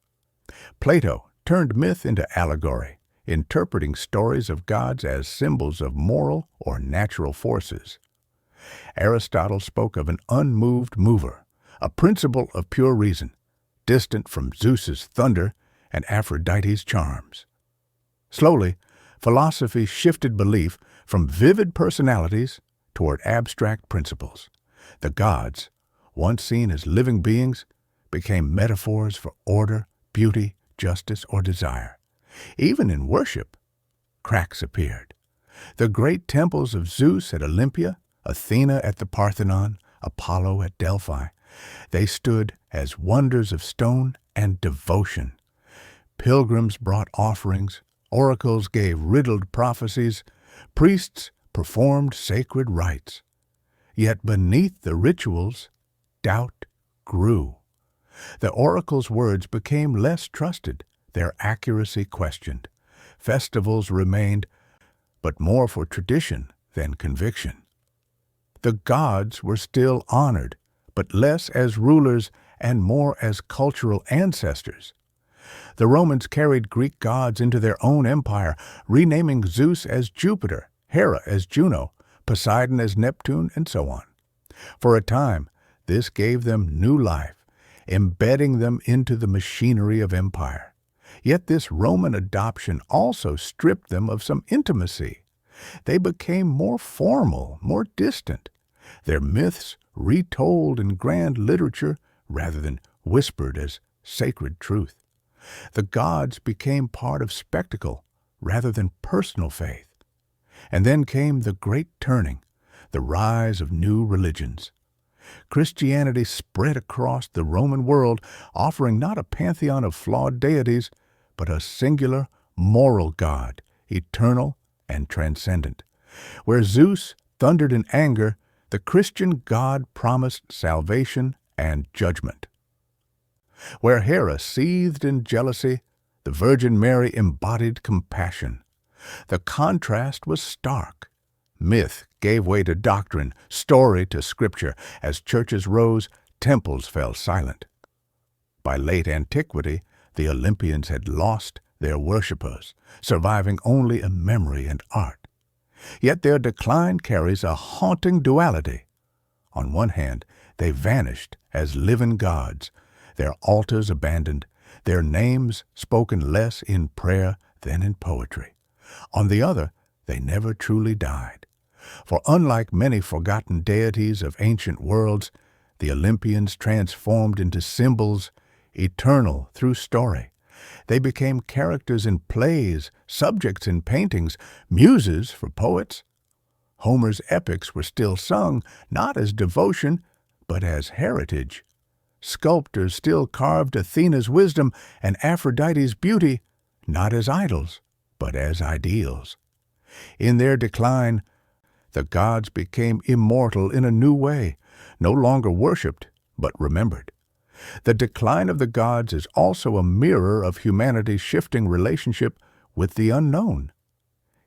[SPEAKER 1] Plato turned myth into allegory, interpreting stories of gods as symbols of moral or natural forces. Aristotle spoke of an unmoved mover, a principle of pure reason, distant from Zeus's thunder and Aphrodite's charms. Slowly, philosophy shifted belief from vivid personalities toward abstract principles. The gods, once seen as living beings, became metaphors for order, beauty, justice, or desire. Even in worship, cracks appeared. The great temples of Zeus at Olympia, Athena at the Parthenon, Apollo at Delphi, they stood as wonders of stone and devotion. Pilgrims brought offerings, oracles gave riddled prophecies, priests performed sacred rites. Yet beneath the rituals, doubt grew. The oracle's words became less trusted, their accuracy questioned. Festivals remained, but more for tradition than conviction. The gods were still honored, but less as rulers and more as cultural ancestors. The Romans carried Greek gods into their own empire, renaming Zeus as Jupiter, Hera as Juno, Poseidon as Neptune, and so on. For a time, this gave them new life, embedding them into the machinery of empire. Yet this Roman adoption also stripped them of some intimacy. They became more formal, more distant. Their myths retold in grand literature rather than whispered as sacred truth. The gods became part of spectacle rather than personal faith. And then came the great turning, the rise of new religions. Christianity spread across the Roman world, offering not a pantheon of flawed deities, but a singular, moral God, eternal and transcendent. Where Zeus thundered in anger, the Christian God promised salvation and judgment. Where Hera seethed in jealousy, the Virgin Mary embodied compassion. The contrast was stark. Myth gave way to doctrine, story to scripture. As churches rose, temples fell silent. By late antiquity, the Olympians had lost their worshippers, surviving only in memory and art. Yet their decline carries a haunting duality. On one hand, they vanished as living gods, their altars abandoned, their names spoken less in prayer than in poetry. On the other, they never truly died. For unlike many forgotten deities of ancient worlds, the Olympians transformed into symbols, eternal through story. They became characters in plays, subjects in paintings, muses for poets. Homer's epics were still sung, not as devotion, but as heritage. Sculptors still carved Athena's wisdom and Aphrodite's beauty, not as idols, but as ideals. In their decline, the gods became immortal in a new way, no longer worshipped, but remembered. The decline of the gods is also a mirror of humanity's shifting relationship with the unknown.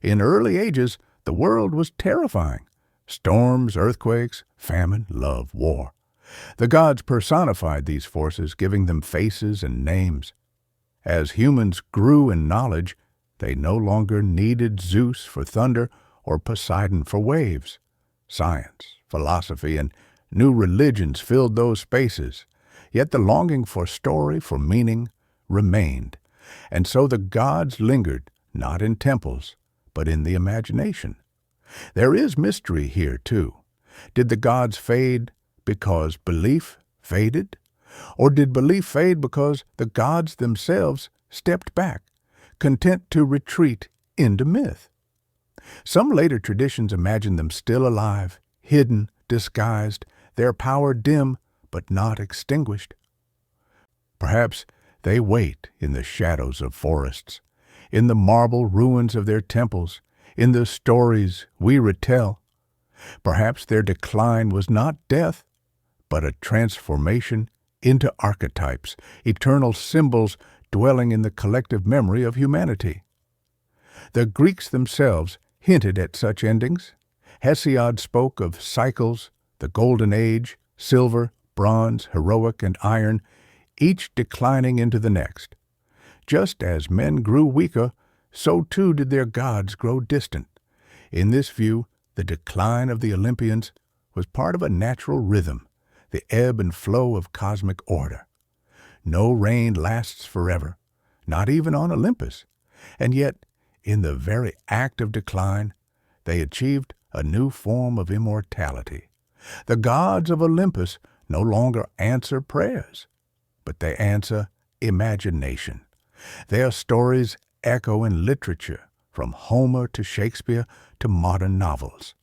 [SPEAKER 1] In early ages, the world was terrifying. Storms, earthquakes, famine, love, war. The gods personified these forces, giving them faces and names. As humans grew in knowledge, they no longer needed Zeus for thunder or Poseidon for waves. Science, philosophy, and new religions filled those spaces, yet the longing for story, for meaning, remained. And so the gods lingered, not in temples, but in the imagination. There is mystery here, too. Did the gods fade because belief faded? Or did belief fade because the gods themselves stepped back, content to retreat into myth? Some later traditions imagine them still alive, hidden, disguised, their power dim but not extinguished. Perhaps they wait in the shadows of forests, in the marble ruins of their temples, in the stories we retell. Perhaps their decline was not death, but a transformation into archetypes, eternal symbols dwelling in the collective memory of humanity. The Greeks themselves hinted at such endings. Hesiod spoke of cycles, the golden age, silver, bronze, heroic, and iron, each declining into the next. Just as men grew weaker, so too did their gods grow distant. In this view, the decline of the Olympians was part of a natural rhythm, the ebb and flow of cosmic order. No reign lasts forever, not even on Olympus, and yet, in the very act of decline, they achieved a new form of immortality. The gods of Olympus no longer answer prayers, but they answer imagination. Their stories echo in literature, from Homer to Shakespeare to modern novels.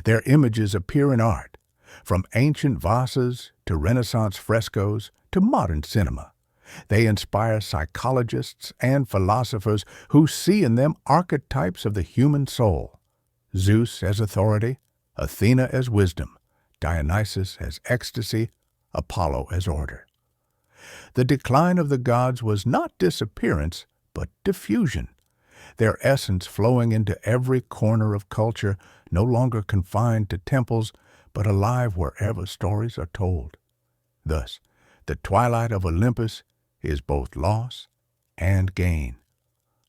[SPEAKER 1] Their images appear in art, from ancient vases to Renaissance frescoes to modern cinema. They inspire psychologists and philosophers who see in them archetypes of the human soul. Zeus as authority, Athena as wisdom, Dionysus as ecstasy, Apollo as order. The decline of the gods was not disappearance, but diffusion, their essence flowing into every corner of culture, no longer confined to temples, but alive wherever stories are told. Thus, the twilight of Olympus is both loss and gain.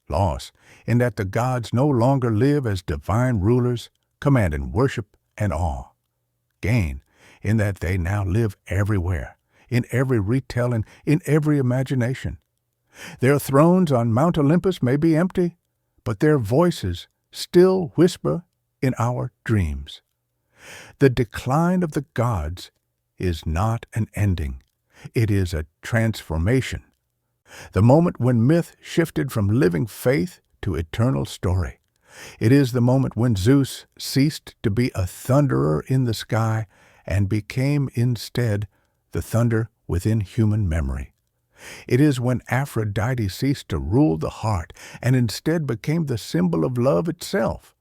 [SPEAKER 1] Loss in that the gods no longer live as divine rulers, commanding worship and awe. Gain in that they now live everywhere, in every retelling, in every imagination. Their thrones on Mount Olympus may be empty, but their voices still whisper in our dreams. The decline of the gods is not an ending. It is a transformation. The moment when myth shifted from living faith to eternal story. It is the moment when Zeus ceased to be a thunderer in the sky and became instead the thunder within human memory. It is when Aphrodite ceased to rule the heart and instead became the symbol of love itself.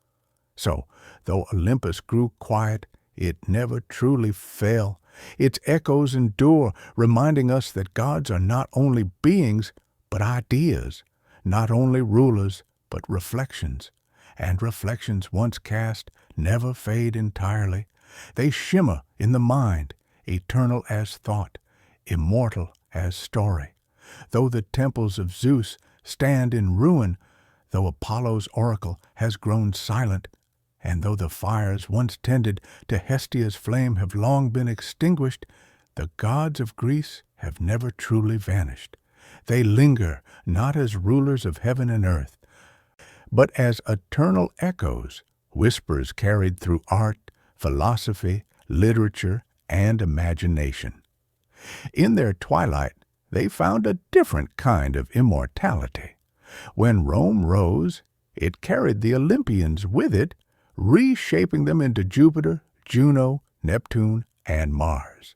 [SPEAKER 1] So, though Olympus grew quiet, it never truly fell. Its echoes endure, reminding us that gods are not only beings, but ideas, not only rulers, but reflections. And reflections once cast never fade entirely. They shimmer in the mind, eternal as thought, immortal as story. Though the temples of Zeus stand in ruin, though Apollo's oracle has grown silent, and though the fires once tended to Hestia's flame have long been extinguished, the gods of Greece have never truly vanished. They linger not as rulers of heaven and earth, but as eternal echoes, whispers carried through art, philosophy, literature, and imagination. In their twilight, they found a different kind of immortality. When Rome rose, it carried the Olympians with it, reshaping them into Jupiter, Juno, Neptune, and Mars.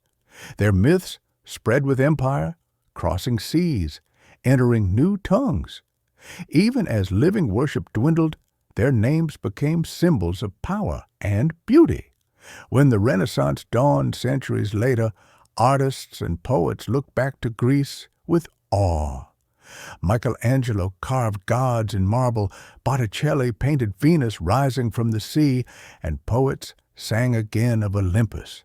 [SPEAKER 1] Their myths spread with empire, crossing seas, entering new tongues. Even as living worship dwindled, their names became symbols of power and beauty. When the Renaissance dawned centuries later, artists and poets looked back to Greece with awe. Michelangelo carved gods in marble, Botticelli painted Venus rising from the sea, and poets sang again of Olympus.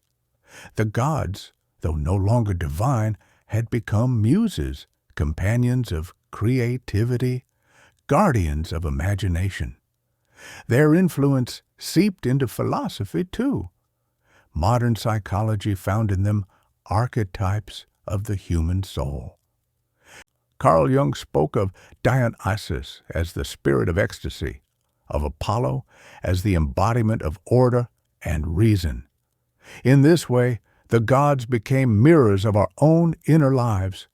[SPEAKER 1] The gods, though no longer divine, had become muses, companions of creativity, guardians of imagination. Their influence seeped into philosophy, too. Modern psychology found in them archetypes of the human soul. Carl Jung spoke of Dionysus as the spirit of ecstasy, of Apollo as the embodiment of order and reason. In this way, the gods became mirrors of our own inner lives.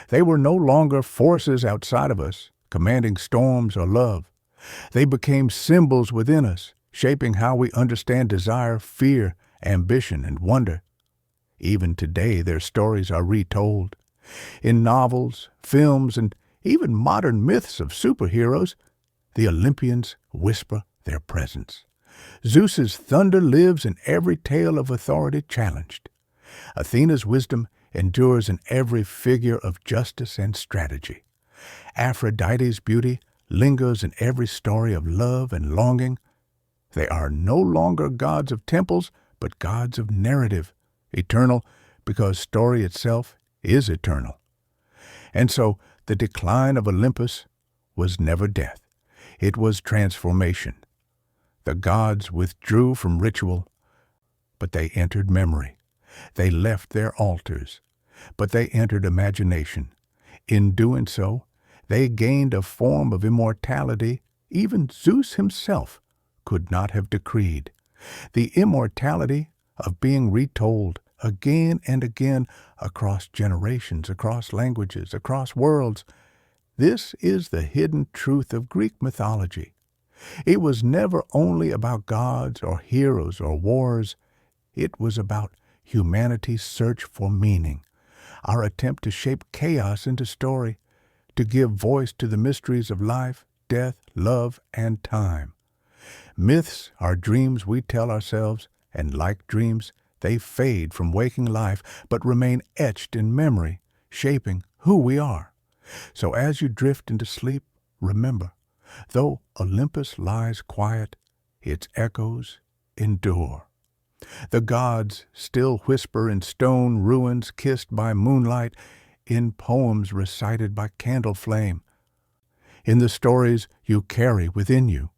[SPEAKER 1] They were no longer forces outside of us, commanding storms or love. They became symbols within us, shaping how we understand desire, fear, ambition, and wonder. Even today, their stories are retold. In novels, films, and even modern myths of superheroes, the Olympians whisper their presence. Zeus's thunder lives in every tale of authority challenged. Athena's wisdom endures in every figure of justice and strategy. Aphrodite's beauty lingers in every story of love and longing. They are no longer gods of temples, but gods of narrative, eternal because story itself is eternal. And so the decline of Olympus was never death. It was transformation. The gods withdrew from ritual, but they entered memory. They left their altars, but they entered imagination. In doing so, they gained a form of immortality even Zeus himself could not have decreed. The immortality of being retold again and again across generations, across languages, across worlds. This is the hidden truth of Greek mythology. It was never only about gods or heroes or wars. It was about humanity's search for meaning, our attempt to shape chaos into story, to give voice to the mysteries of life, death, love, and time. Myths are dreams we tell ourselves, and like dreams, they fade from waking life, but remain etched in memory, shaping who we are. So as you drift into sleep, remember, though Olympus lies quiet, its echoes endure. The gods still whisper in stone ruins kissed by moonlight, in poems recited by candle flame, in the stories you carry within you.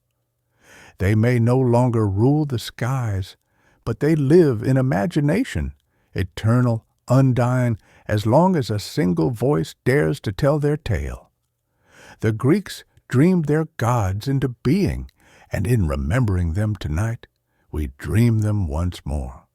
[SPEAKER 1] They may no longer rule the skies, but they live in imagination, eternal, undying, as long as a single voice dares to tell their tale. The Greeks dreamed their gods into being, and in remembering them tonight, we dream them once more.